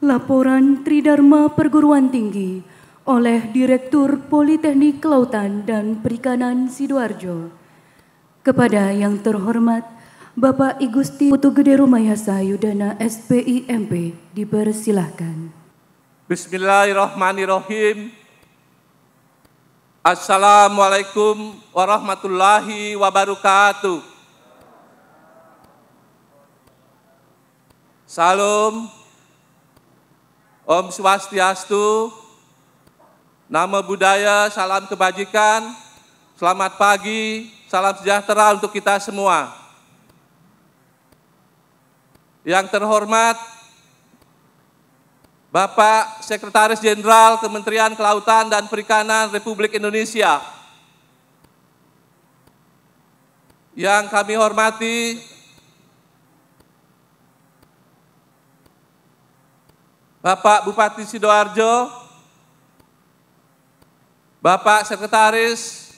Laporan Tridharma Perguruan Tinggi oleh Direktur Politeknik Kelautan dan Perikanan Sidoarjo. Kepada yang terhormat Bapak I Gusti Putu Gede Rumayasa Yudana SPI MP, dipersilahkan. Bismillahirrahmanirrahim. Assalamualaikum warahmatullahi wabarakatuh. Salam, Om Swastiastu, Namo Buddhaya, salam kebajikan, selamat pagi, salam sejahtera untuk kita semua. Yang terhormat Bapak Sekretaris Jenderal Kementerian Kelautan dan Perikanan Republik Indonesia, yang kami hormati Bapak Bupati Sidoarjo, Bapak Sekretaris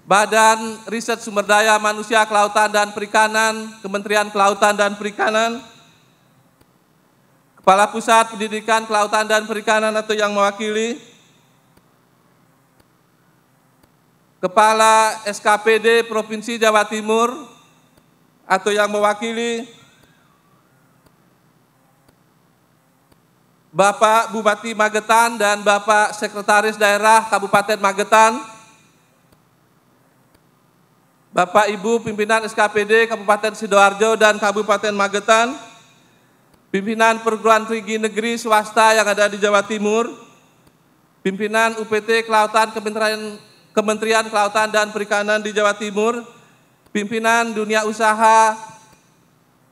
Badan Riset Sumber Daya Manusia Kelautan dan Perikanan, Kementerian Kelautan dan Perikanan, Kepala Pusat Pendidikan Kelautan dan Perikanan atau yang mewakili, Kepala SKPD Provinsi Jawa Timur atau yang mewakili, Bapak Bupati Magetan dan Bapak Sekretaris Daerah Kabupaten Magetan, Bapak Ibu pimpinan SKPD Kabupaten Sidoarjo dan Kabupaten Magetan, pimpinan perguruan tinggi negeri swasta yang ada di Jawa Timur, pimpinan UPT Kelautan Kementerian Kelautan dan Perikanan di Jawa Timur, pimpinan dunia usaha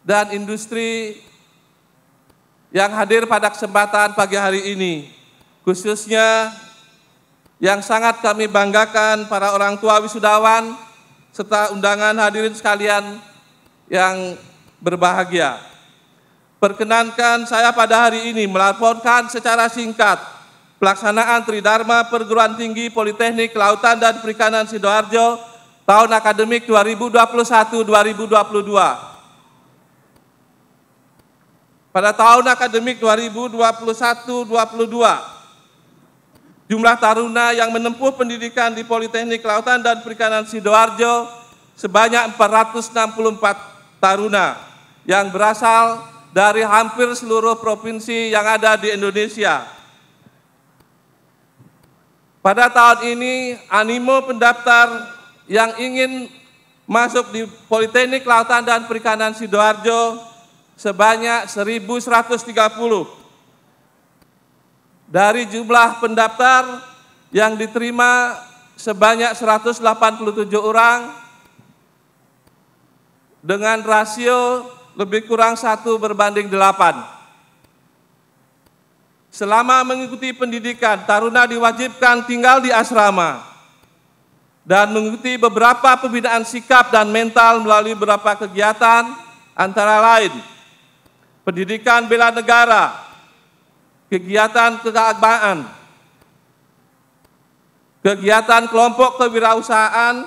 dan industri yang hadir pada kesempatan pagi hari ini, khususnya yang sangat kami banggakan para orang tua wisudawan serta undangan hadirin sekalian yang berbahagia. Perkenankan saya pada hari ini melaporkan secara singkat pelaksanaan Tridharma Perguruan Tinggi Politeknik Kelautan dan Perikanan Sidoarjo tahun akademik 2021-2022. Pada tahun akademik 2021-2022, jumlah taruna yang menempuh pendidikan di Politeknik Kelautan dan Perikanan Sidoarjo sebanyak 464 taruna yang berasal dari hampir seluruh provinsi yang ada di Indonesia. Pada tahun ini, animo pendaftar yang ingin masuk di Politeknik Kelautan dan Perikanan Sidoarjo sebanyak 1.130. Dari jumlah pendaftar yang diterima sebanyak 187 orang dengan rasio lebih kurang 1:8. Selama mengikuti pendidikan, taruna diwajibkan tinggal di asrama dan mengikuti beberapa pembinaan sikap dan mental melalui beberapa kegiatan, antara lain pendidikan bela negara, kegiatan keagamaan, kegiatan kelompok kewirausahaan,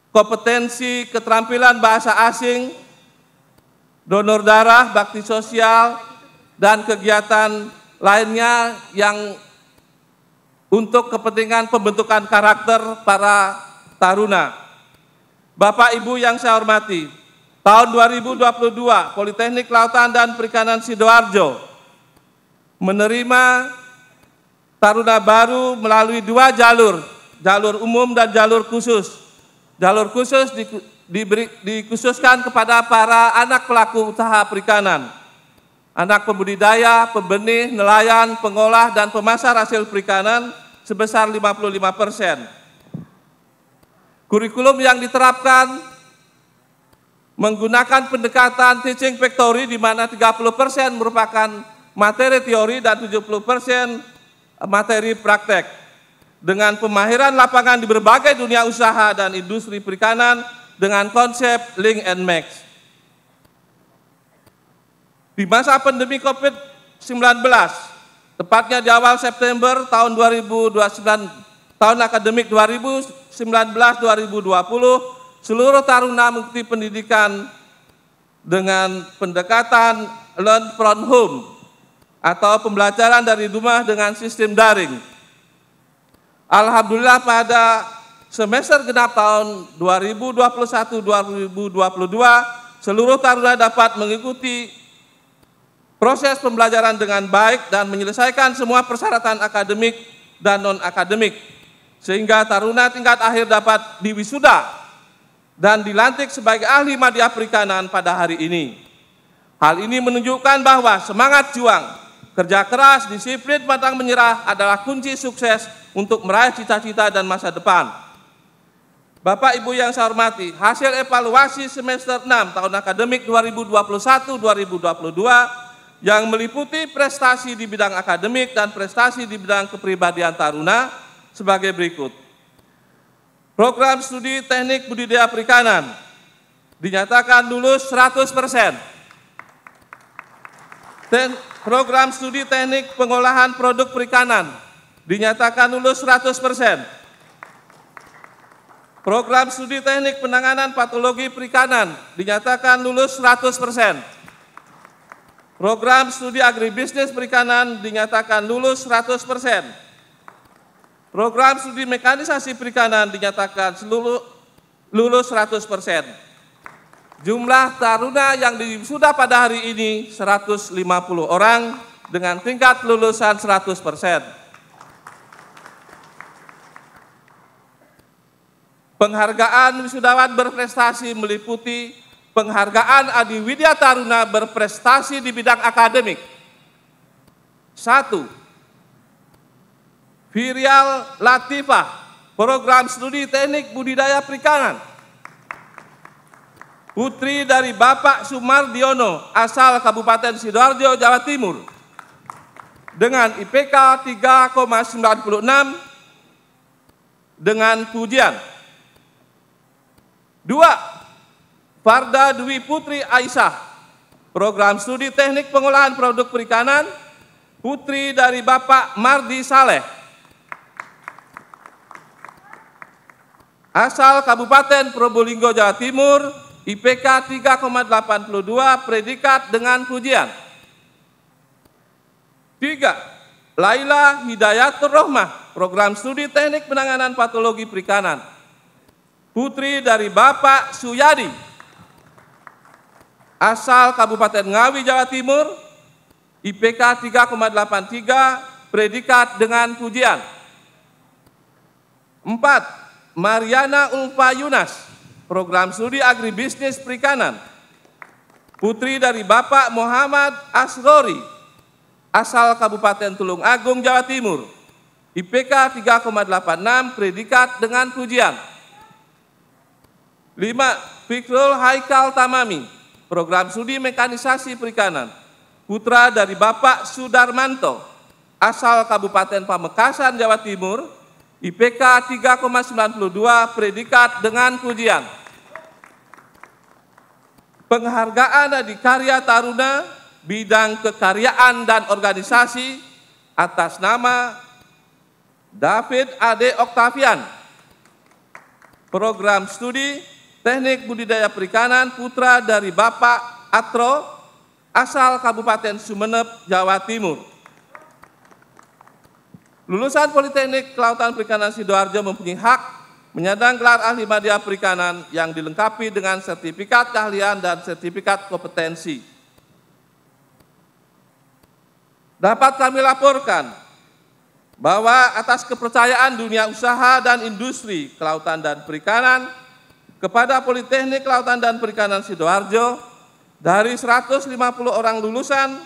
kompetensi keterampilan bahasa asing, donor darah, bakti sosial, dan kegiatan lainnya yang untuk kepentingan pembentukan karakter para taruna. Bapak Ibu yang saya hormati, tahun 2022 Politeknik Kelautan dan Perikanan Sidoarjo menerima taruna baru melalui 2 jalur, jalur umum dan jalur khusus. Jalur khusus dikhususkan kepada para anak pelaku usaha perikanan, anak pembudidaya, pembenih, nelayan, pengolah, dan pemasar hasil perikanan sebesar 55%. Kurikulum yang diterapkan menggunakan pendekatan teaching factory di mana 30% merupakan materi teori dan 70% materi praktek dengan pemahiran lapangan di berbagai dunia usaha dan industri perikanan dengan konsep link and match. Di masa pandemi COVID-19, tepatnya di awal September tahun 2029, tahun akademik 2019-2020, seluruh taruna mengikuti pendidikan dengan pendekatan learn from home atau pembelajaran dari rumah dengan sistem daring. Alhamdulillah pada semester genap tahun 2021-2022 seluruh taruna dapat mengikuti proses pembelajaran dengan baik dan menyelesaikan semua persyaratan akademik dan non-akademik, sehingga taruna tingkat akhir dapat diwisuda dan dilantik sebagai ahli madya perikanan pada hari ini. Hal ini menunjukkan bahwa semangat juang, kerja keras, disiplin, pantang menyerah adalah kunci sukses untuk meraih cita-cita dan masa depan. Bapak Ibu yang saya hormati, hasil evaluasi semester 6 tahun akademik 2021-2022 yang meliputi prestasi di bidang akademik dan prestasi di bidang kepribadian taruna sebagai berikut. Program studi teknik budidaya perikanan dinyatakan lulus 100%. Program studi teknik pengolahan produk perikanan dinyatakan lulus 100%. Program studi teknik penanganan patologi perikanan dinyatakan lulus 100%. Program studi agribisnis perikanan dinyatakan lulus 100%. Program studi mekanisasi perikanan dinyatakan lulus 100%. Jumlah taruna yang diwisuda pada hari ini 150 orang dengan tingkat lulusan 100%. Penghargaan wisudawan berprestasi meliputi penghargaan Adi Widya Taruna berprestasi di bidang akademik. 1. Virial Latifah, program studi teknik budidaya perikanan. Putri dari Bapak Sumardiono, asal Kabupaten Sidoarjo, Jawa Timur, dengan IPK 3,96 dengan pujian. 2. Farda Dwi Putri Aisyah, program studi teknik pengolahan produk perikanan, putri dari Bapak Mardi Saleh, asal Kabupaten Probolinggo, Jawa Timur, IPK 3,82, predikat dengan pujian. 3. Laila Hidayatur Rohmah, program studi teknik penanganan patologi perikanan, putri dari Bapak Suyadi, asal Kabupaten Ngawi, Jawa Timur, IPK 3,83, predikat dengan pujian. 4. Mariana Ulfa Yunas, program studi agribisnis perikanan, putri dari Bapak Muhammad Asrori, asal Kabupaten Tulung Agung, Jawa Timur, IPK 3,86, predikat dengan pujian. 5. Fikrul Haikal Tamami, program studi mekanisasi perikanan, putra dari Bapak Sudarmanto, asal Kabupaten Pamekasan, Jawa Timur, IPK 3,92, predikat dengan pujian. Penghargaan Adikarya Taruna bidang kekaryaan dan organisasi atas nama David Ade Oktavian, program studi teknik budidaya perikanan, putra dari Bapak Atro, asal Kabupaten Sumeneb, Jawa Timur. Lulusan Politeknik Kelautan Perikanan Sidoarjo mempunyai hak menyandang gelar ahli madya perikanan yang dilengkapi dengan sertifikat keahlian dan sertifikat kompetensi. Dapat kami laporkan bahwa atas kepercayaan dunia usaha dan industri kelautan dan perikanan kepada Politeknik Kelautan dan Perikanan Sidoarjo, dari 150 orang lulusan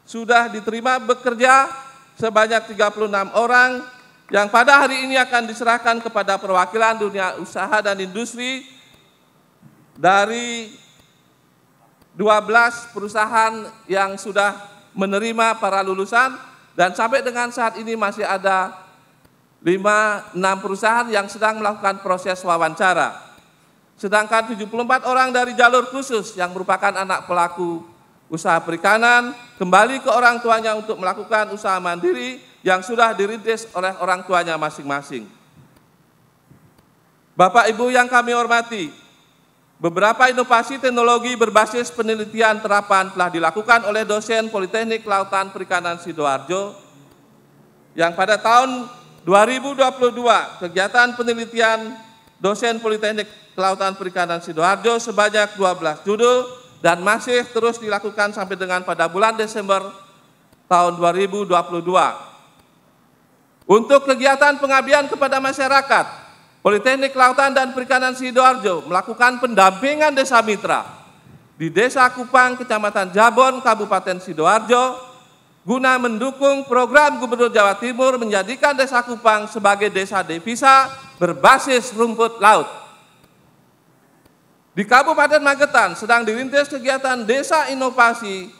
sudah diterima bekerja sebanyak 36 orang yang pada hari ini akan diserahkan kepada perwakilan dunia usaha dan industri dari 12 perusahaan yang sudah menerima para lulusan, dan sampai dengan saat ini masih ada 5-6 perusahaan yang sedang melakukan proses wawancara. Sedangkan 74 orang dari jalur khusus yang merupakan anak pelaku usaha perikanan kembali ke orang tuanya untuk melakukan usaha mandiri yang sudah dirintis oleh orang tuanya masing-masing. Bapak Ibu yang kami hormati, Beberapa inovasi teknologi berbasis penelitian terapan telah dilakukan oleh dosen Politeknik Kelautan Perikanan Sidoarjo yang pada tahun 2022 kegiatan penelitian dosen Politeknik Kelautan Perikanan Sidoarjo sebanyak 12 judul dan masih terus dilakukan sampai dengan pada bulan Desember tahun 2022. Untuk kegiatan pengabdian kepada masyarakat, Politeknik Kelautan dan Perikanan Sidoarjo melakukan pendampingan desa mitra di Desa Kupang, Kecamatan Jabon, Kabupaten Sidoarjo, guna mendukung program Gubernur Jawa Timur menjadikan Desa Kupang sebagai desa devisa berbasis rumput laut. Di Kabupaten Magetan sedang dirintis kegiatan desa inovasi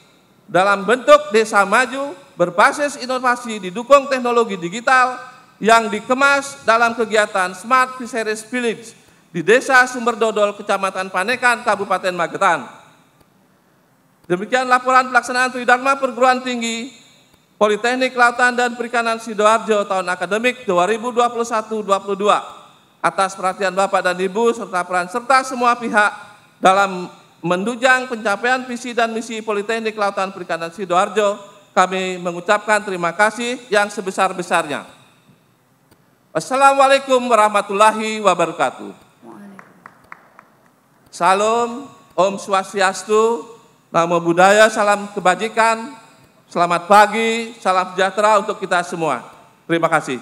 dalam bentuk desa maju berbasis inovasi didukung teknologi digital yang dikemas dalam kegiatan Smart Fisheries Village di Desa Sumberdodol, Kecamatan Panekan, Kabupaten Magetan. Demikian laporan pelaksanaan Tridharma Perguruan Tinggi Politeknik Kelautan dan Perikanan Sidoarjo tahun akademik 2021-22 atas perhatian Bapak dan Ibu serta peran serta semua pihak dalam menunjang pencapaian visi dan misi Politeknik Kelautan Perikanan Sidoarjo. Kami mengucapkan terima kasih yang sebesar-besarnya. Assalamualaikum warahmatullahi wabarakatuh. Salam, Om Swastiastu, Namo Buddhaya, salam kebajikan, selamat pagi, salam sejahtera untuk kita semua. Terima kasih.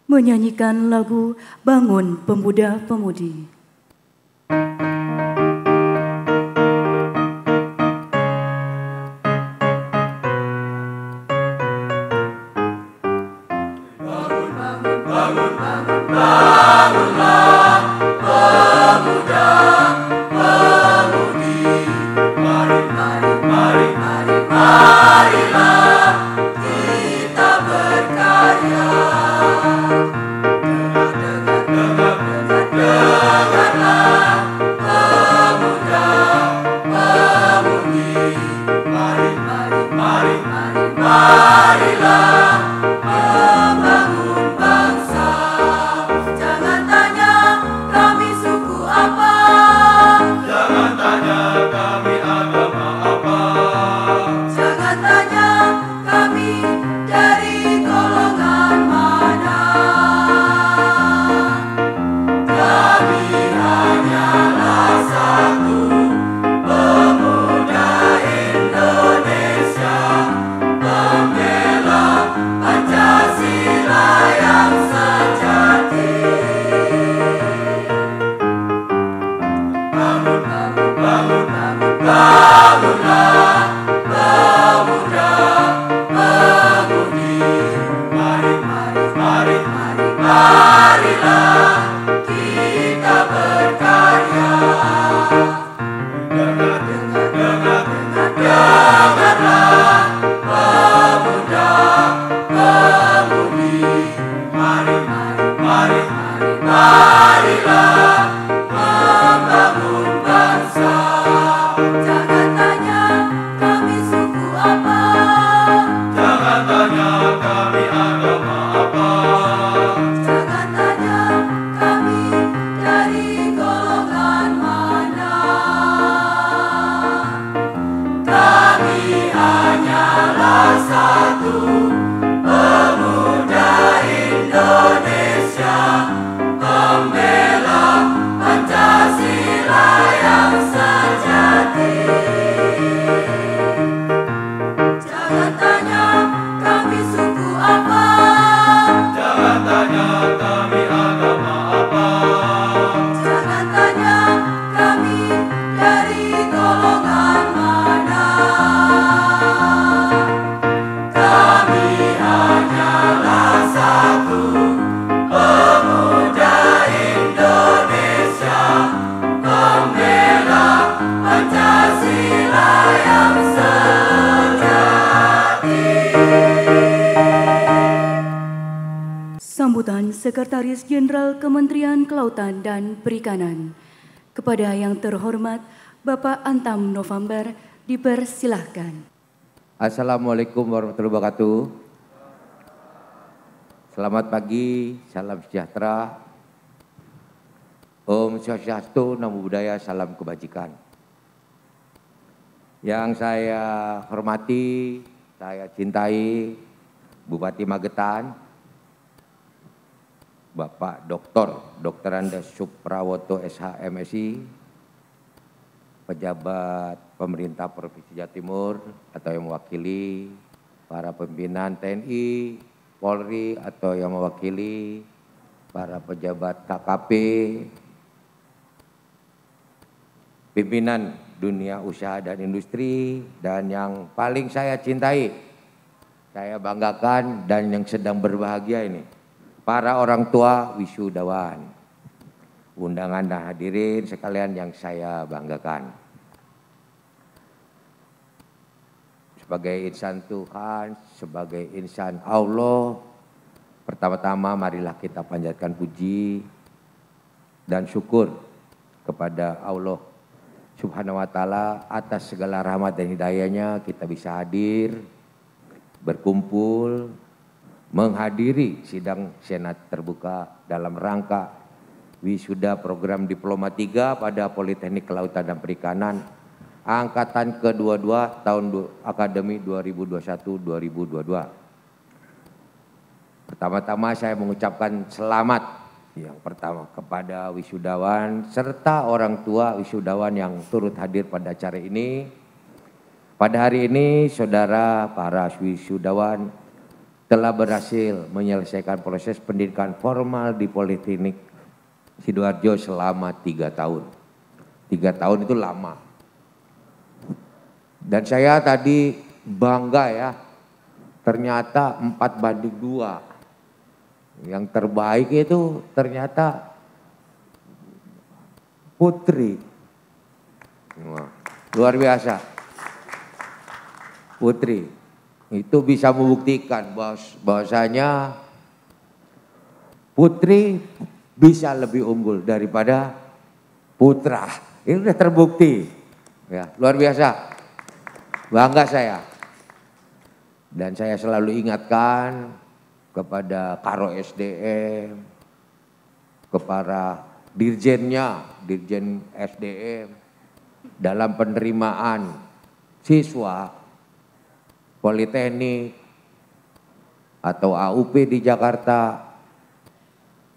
Menyanyikan lagu Bangun Pemuda-Pemudi. Sambutan Sekretaris Jenderal Kementerian Kelautan dan Perikanan. Kepada yang terhormat Bapak Antam November, dipersilahkan. Assalamualaikum warahmatullahi wabarakatuh. Selamat pagi, salam sejahtera. Om Swastiastu, Namo Buddhaya, salam kebajikan. Yang saya hormati, saya cintai Bupati Magetan, Bapak Dr. Andes Suprawoto SH MSI, pejabat pemerintah Provinsi Jawa Timur atau yang mewakili, para pimpinan TNI, Polri atau yang mewakili, para pejabat KKP, pimpinan dunia usaha dan industri, dan yang paling saya cintai, saya banggakan dan yang sedang berbahagia ini, para orang tua wisudawan, undangan dan hadirin sekalian yang saya banggakan. Sebagai insan Tuhan, sebagai insan Allah, pertama-tama marilah kita panjatkan puji dan syukur kepada Allah Subhanahu wa Ta'ala atas segala rahmat dan hidayahnya kita bisa hadir, berkumpul, menghadiri sidang Senat terbuka dalam rangka wisuda program Diploma 3 pada Politeknik Kelautan dan Perikanan angkatan ke-22 tahun akademi 2021-2022. Pertama-tama saya mengucapkan selamat yang pertama kepada wisudawan serta orang tua wisudawan yang turut hadir pada acara ini. Pada hari ini saudara para wisudawan telah berhasil menyelesaikan proses pendidikan formal di Politeknik Sidoarjo selama 3 tahun. 3 tahun itu lama. Dan saya tadi bangga ya, ternyata 4-2. Yang terbaik itu ternyata Putri. Wah, luar biasa. Putri itu bisa membuktikan bahwasanya Putri bisa lebih unggul daripada putra. Ini sudah terbukti. Ya, luar biasa. Bangga saya. Dan saya selalu ingatkan kepada Karo SDM, kepada dirjennya, dirjen SDM, dalam penerimaan siswa Politeknik atau AUP di Jakarta,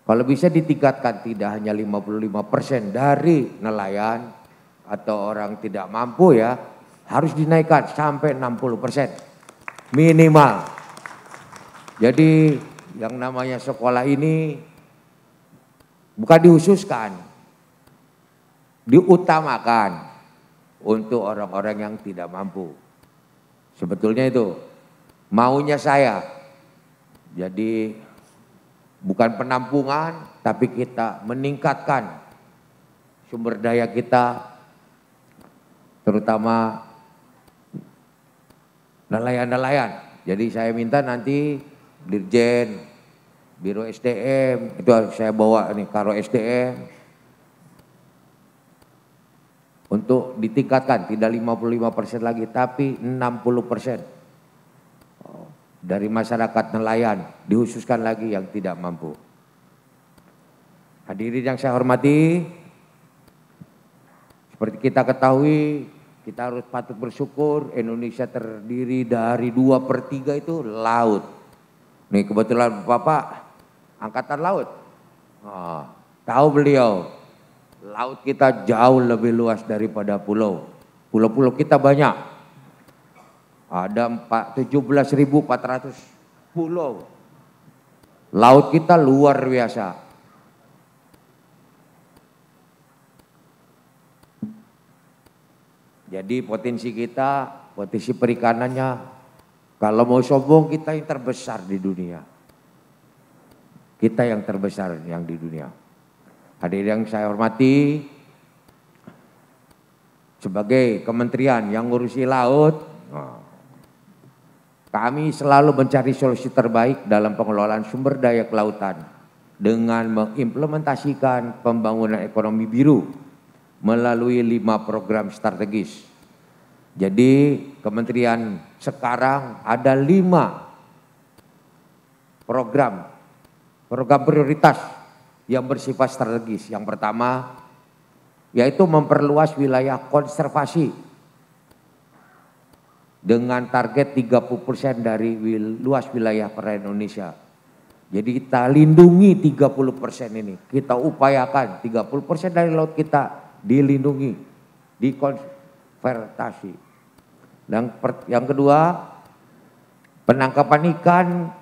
kalau bisa ditingkatkan tidak hanya 55% dari nelayan atau orang tidak mampu ya, harus dinaikkan sampai 60% minimal. Jadi yang namanya sekolah ini bukan dihususkan, diutamakan untuk orang-orang yang tidak mampu. Sebetulnya itu maunya saya. Jadi bukan penampungan, tapi kita meningkatkan sumber daya kita, terutama nelayan-nelayan. Jadi saya minta nanti Dirjen, Biro SDM, itu saya bawa nih Karo SDM untuk ditingkatkan, tidak 55% lagi tapi 60% dari masyarakat nelayan, dihususkan lagi yang tidak mampu. Hadirin yang saya hormati, seperti kita ketahui, kita harus patut bersyukur Indonesia terdiri dari 2/3 itu laut. Nih kebetulan Bapak angkatan laut. Tahu beliau, laut kita jauh lebih luas daripada pulau. Pulau-pulau kita banyak. Ada 17.400 pulau. Laut kita luar biasa. Jadi potensi kita, potensi perikanannya, kalau mau sombong kita yang terbesar di dunia. Kita yang terbesar yang di dunia. Hadirin yang saya hormati, sebagai kementerian yang ngurusi laut, kami selalu mencari solusi terbaik dalam pengelolaan sumber daya kelautan dengan mengimplementasikan pembangunan ekonomi biru melalui 5 program strategis. Jadi kementerian sekarang ada 5 program program prioritas yang bersifat strategis. Yang pertama yaitu memperluas wilayah konservasi dengan target 30% dari luas wilayah perairan Indonesia. Jadi kita lindungi 30% ini, kita upayakan 30% dari laut kita dilindungi, dikonservasi. Dan yang kedua, penangkapan ikan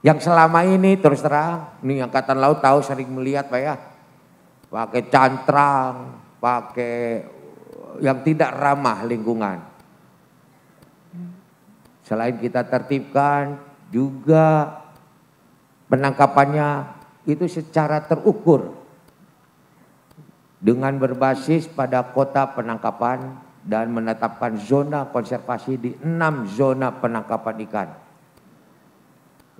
yang selama ini terus terang, ini Angkatan Laut tahu sering melihat Pak ya, pakai cantrang, pakai yang tidak ramah lingkungan. Selain kita tertibkan, juga penangkapannya itu secara terukur dengan berbasis pada kota penangkapan dan menetapkan zona konservasi di 6 zona penangkapan ikan.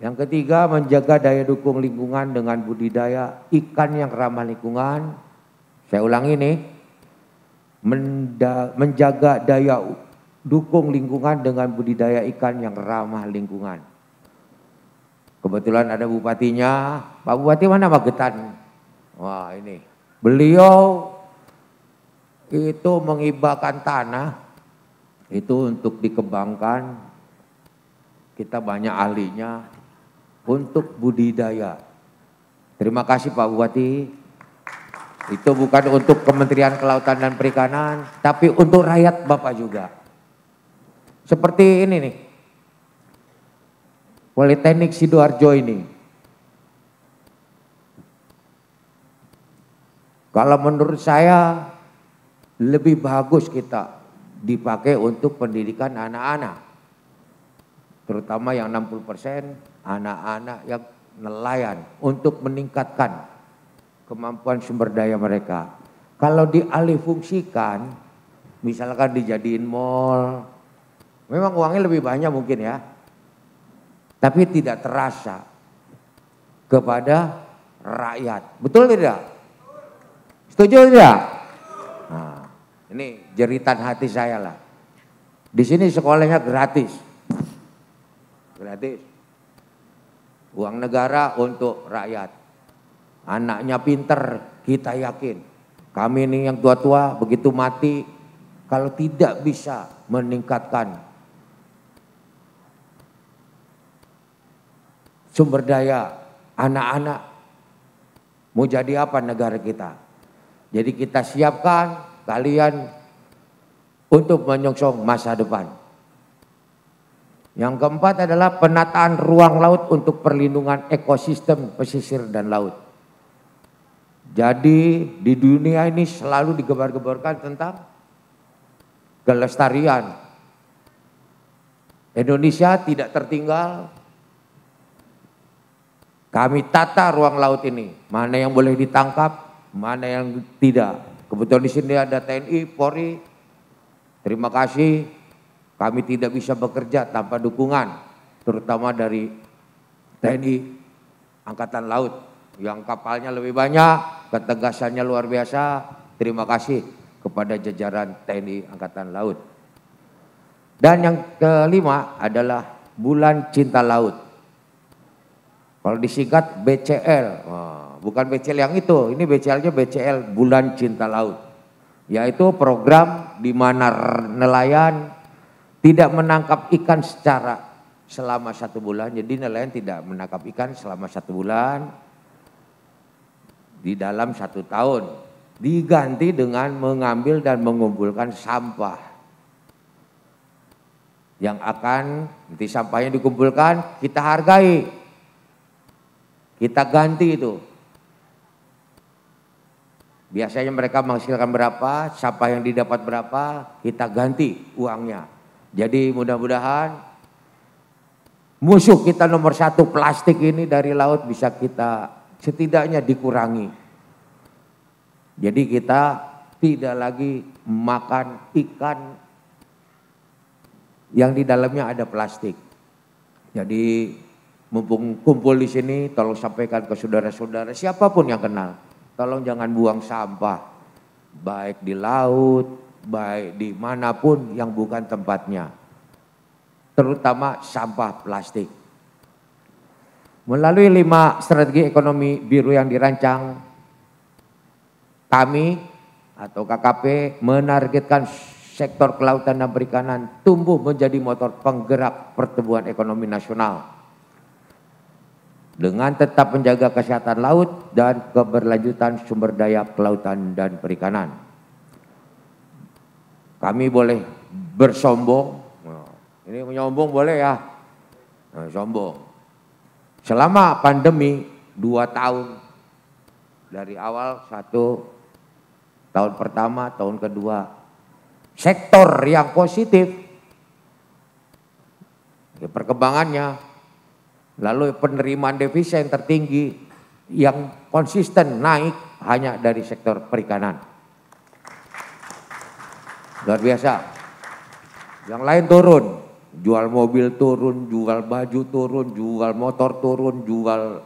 Yang ketiga, menjaga daya dukung lingkungan dengan budidaya ikan yang ramah lingkungan. Saya ulangi nih, menjaga daya dukung lingkungan dengan budidaya ikan yang ramah lingkungan. Kebetulan ada bupatinya, Pak Bupati mana Magetan? Wah ini, beliau itu menghibahkan tanah itu untuk dikembangkan. Kita banyak ahlinya untuk budidaya. Terima kasih Pak Bupati. Itu bukan untuk Kementerian Kelautan dan Perikanan, tapi untuk rakyat Bapak juga. Seperti ini nih, Politeknik Sidoarjo ini. Kalau menurut saya lebih bagus kita dipakai untuk pendidikan anak-anak. Terutama yang 60% anak-anak yang nelayan untuk meningkatkan kemampuan sumber daya mereka. Kalau dialihfungsikan, misalkan dijadiin mall, memang uangnya lebih banyak mungkin ya, tapi tidak terasa kepada rakyat. Betul tidak? Setuju tidak? Nah, ini jeritan hati saya lah. Di sini sekolahnya gratis. Gratis. Uang negara untuk rakyat. Anaknya pinter, kita yakin. Kami ini yang tua-tua begitu mati, kalau tidak bisa meningkatkan sumber daya anak-anak, mau jadi apa negara kita? Jadi kita siapkan kalian untuk menyongsong masa depan. Yang keempat adalah penataan ruang laut untuk perlindungan ekosistem pesisir dan laut. Jadi di dunia ini selalu digembar-gemborkan tentang kelestarian. Indonesia tidak tertinggal. Kami tata ruang laut ini, mana yang boleh ditangkap, mana yang tidak. Kebetulan di sini ada TNI, Polri. Terima kasih, kami tidak bisa bekerja tanpa dukungan, terutama dari TNI Angkatan Laut, yang kapalnya lebih banyak, ketegasannya luar biasa. Terima kasih kepada jajaran TNI Angkatan Laut. Dan yang kelima adalah Bulan Cinta Laut. Kalau disingkat BCL, bukan BCL yang itu, ini BCL-nya BCL Bulan Cinta Laut. Yaitu program di mana nelayan tidak menangkap ikan selama 1 bulan. Jadi nelayan tidak menangkap ikan selama 1 bulan di dalam 1 tahun. Diganti dengan mengambil dan mengumpulkan sampah. Yang akan nanti sampahnya dikumpulkan, kita hargai. Kita ganti itu. Biasanya mereka menghasilkan berapa, sampah yang didapat berapa, kita ganti uangnya. Jadi mudah-mudahan musuh kita nomor 1 plastik ini dari laut bisa kita setidaknya dikurangi. Jadi kita tidak lagi makan ikan yang di dalamnya ada plastik. Jadi mumpung kumpul di sini, tolong sampaikan ke saudara-saudara siapapun yang kenal, tolong jangan buang sampah, baik di laut, baik di manapun yang bukan tempatnya, terutama sampah plastik. Melalui 5 strategi ekonomi biru yang dirancang, kami atau KKP menargetkan sektor kelautan dan perikanan tumbuh menjadi motor penggerak pertumbuhan ekonomi nasional dengan tetap menjaga kesehatan laut dan keberlanjutan sumber daya kelautan dan perikanan. Kami boleh bersombong, ini menyombong boleh ya, sombong. Selama pandemi 2 tahun, dari awal 1 tahun pertama, tahun kedua, sektor yang positif perkembangannya, lalu penerimaan devisa yang tertinggi, yang konsisten naik hanya dari sektor perikanan. Luar biasa. Yang lain turun. Jual mobil turun, jual baju turun, jual motor turun, jual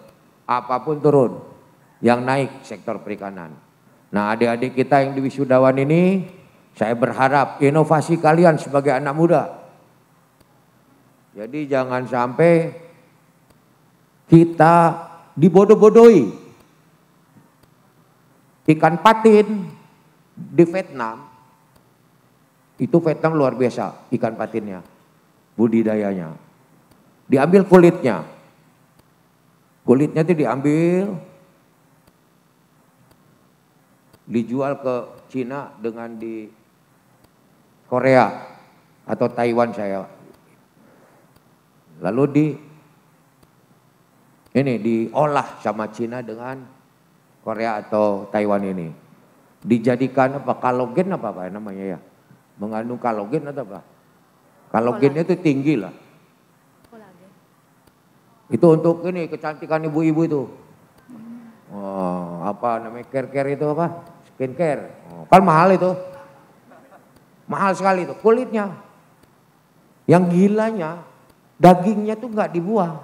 apapun turun. Yang naik sektor perikanan. Nah, adik-adik kita yang di wisudawan ini, saya berharap inovasi kalian sebagai anak muda. Jadi jangan sampai kita dibodoh-bodohi. Ikan patin di Vietnam, itu Vietnam luar biasa ikan patinnya. Budidayanya, diambil kulitnya itu diambil, dijual ke Cina dengan di Korea atau Taiwan saya, lalu diolah sama Cina dengan Korea atau Taiwan ini, dijadikan apa kolagen apa namanya ya, mengandung kolagen atau apa. Kolagennya itu tinggi lah. Kolagen. Itu untuk ini kecantikan ibu-ibu itu. Oh, apa namanya care itu apa? Skincare. Oh, kan mahal itu. Mahal sekali itu kulitnya. Yang gilanya dagingnya tuh nggak dibuang.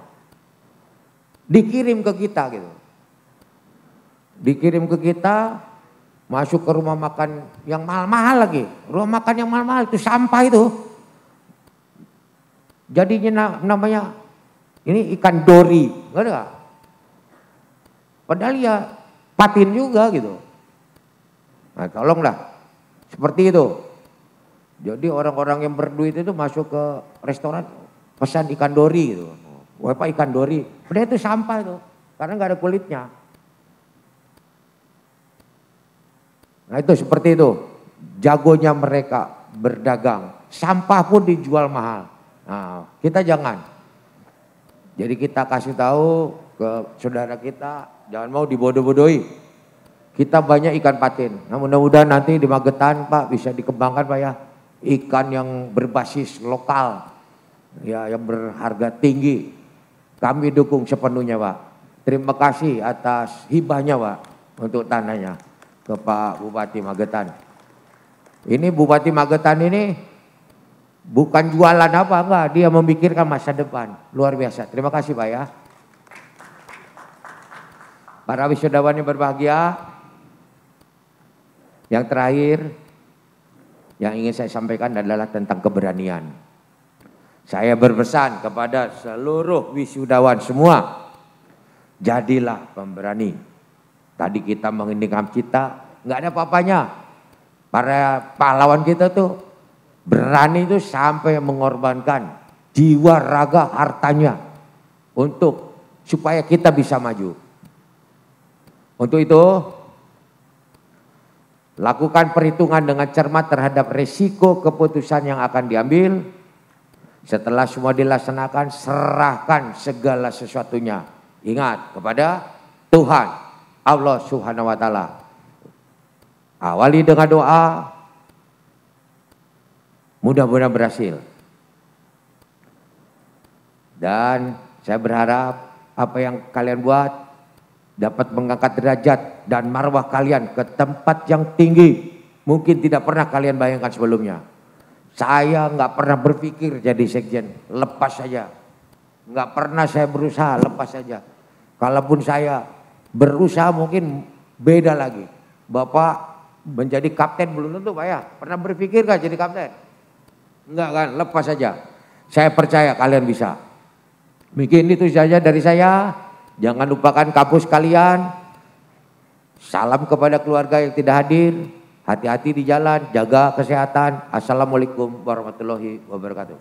Dikirim ke kita gitu. Dikirim ke kita, masuk ke rumah makan yang mahal-mahal lagi. Rumah makan yang mahal-mahal itu sampah itu. Jadinya namanya ini ikan dori, enggak ada? Padahal ya patin juga gitu. Nah, tolonglah seperti itu. Jadi orang-orang yang berduit itu masuk ke restoran pesan ikan dori gitu. Wah, apa ikan dori? Padahal itu sampah itu, karena nggak ada kulitnya. Nah itu seperti itu. Jagonya mereka berdagang, sampah pun dijual mahal. Nah, kita jangan. Jadi kita kasih tahu ke saudara kita, jangan mau dibodoh-bodohi. Kita banyak ikan patin. Nah, mudah-mudahan nanti di Magetan Pak bisa dikembangkan Pak ya. Ikan yang berbasis lokal, ya yang berharga tinggi. Kami dukung sepenuhnya Pak. Terima kasih atas hibahnya Pak untuk tanahnya ke Pak Bupati Magetan. Ini Bupati Magetan ini bukan jualan apa enggak, dia memikirkan masa depan. Luar biasa. Terima kasih Pak ya. Para wisudawan yang berbahagia, yang terakhir yang ingin saya sampaikan adalah tentang keberanian. Saya berpesan kepada seluruh wisudawan semua, jadilah pemberani. Tadi kita menginginkan kita, nggak ada apa-apanya. Para pahlawan kita tuh berani itu sampai mengorbankan jiwa, raga, hartanya untuk supaya kita bisa maju. Untuk itu lakukan perhitungan dengan cermat terhadap risiko keputusan yang akan diambil. Setelah semua dilaksanakan, serahkan segala sesuatunya. Ingat kepada Tuhan Allah Subhanahu wa taala. Awali dengan doa. Mudah-mudahan berhasil. Dan saya berharap apa yang kalian buat dapat mengangkat derajat dan marwah kalian ke tempat yang tinggi. Mungkin tidak pernah kalian bayangkan sebelumnya. Saya nggak pernah berpikir jadi sekjen, lepas saja. Nggak pernah saya berusaha, lepas saja. Kalaupun saya berusaha mungkin beda lagi. Bapak menjadi kapten belum tentu Pak ya. Pernah berpikir gak jadi kapten? Enggak kan, lepas saja. Saya percaya kalian bisa. Mungkin itu saja dari saya. Jangan lupakan kampus kalian. Salam kepada keluarga yang tidak hadir. Hati-hati di jalan, jaga kesehatan. Assalamualaikum warahmatullahi wabarakatuh.